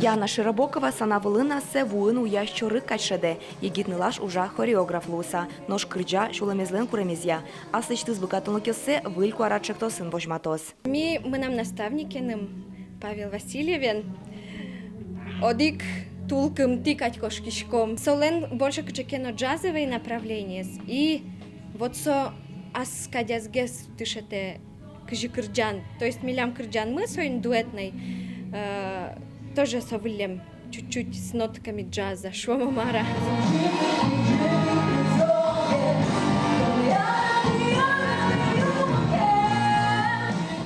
Яна Широбокова сана вылына се вуын уя щоры качшеде. Егитнылаш ужа хореограф луса. Нож крыджа шуламезлен куремезья. Аслычтыз быкатылыкёсе выльку арадшекто сын вожматос. Мы нам наставникеным Павел Васильевен. Одик тулком тикать кошкишком. Солен больше кчекено джазовые направления. И вот со аскадязгес тышете кжикырджан. То есть милям кырджан мы своим дуэтной тоже совлем чуть-чуть с нотками джаза. Швомамара.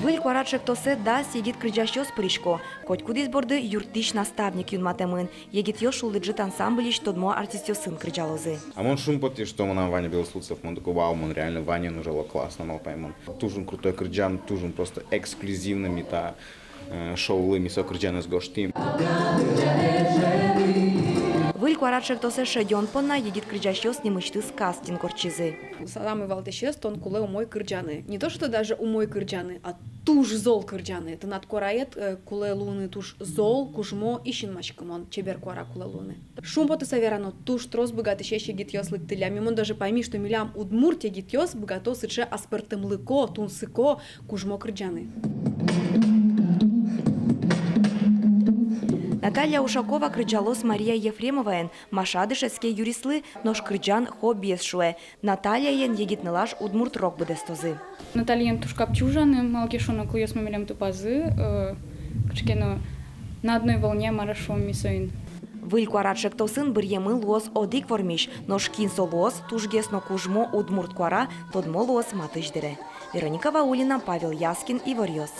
Выльку арадшекто се дас егит крыджащос пришко. Коть кудис борды юртиш наставник юн матемын. Егит ё шулыджит ансамблищ тодмо артистё сын крыджалозы. А он шумпоти, что нам Ваня Белослуцев, он такой, вау, он реально Ваня нажало классно, мол, пойму. Тужен крутой крыджан, тужен просто эксклюзивно мета шоулы мисо крыджана с гоштим. Выльку арадшекто се шедён понна егит крыджащос немычты скастин корчизы. Самый валтещест, он куле умой кырджаны. Не то, что даже умой кырджаны, а туж зол кырджаны. Это над корает куле луны туж зол, кужмо и щинмачком он чебер кора куле луны. Шумпоты саверано туж трос богатыщеще гитьёс лыктыля. Мимон даже пойми, что милям удмурте гитьёс богато сыче аспертым лыко, тунсыко, кужмо кырджаны. Наталья Ушакова крыджалос Мария Ефремоваен. Машадышевские юристлы нож крыджан хоббиес шуэ. Наталья ен егитнылаш удмурт рок бедестозы. Наталья ен туш капчужаны, малкишона куёс мамилям тупазы, кчкено на одной волне марашом мисоин. Выльку арадшекто сын бірьемы лос одик вормиш, нож кинсо лос тужгесно кужмо удмурт куара тодмо лос матыждере. Вероника Ваулина, Павел Яскин и Варьёс.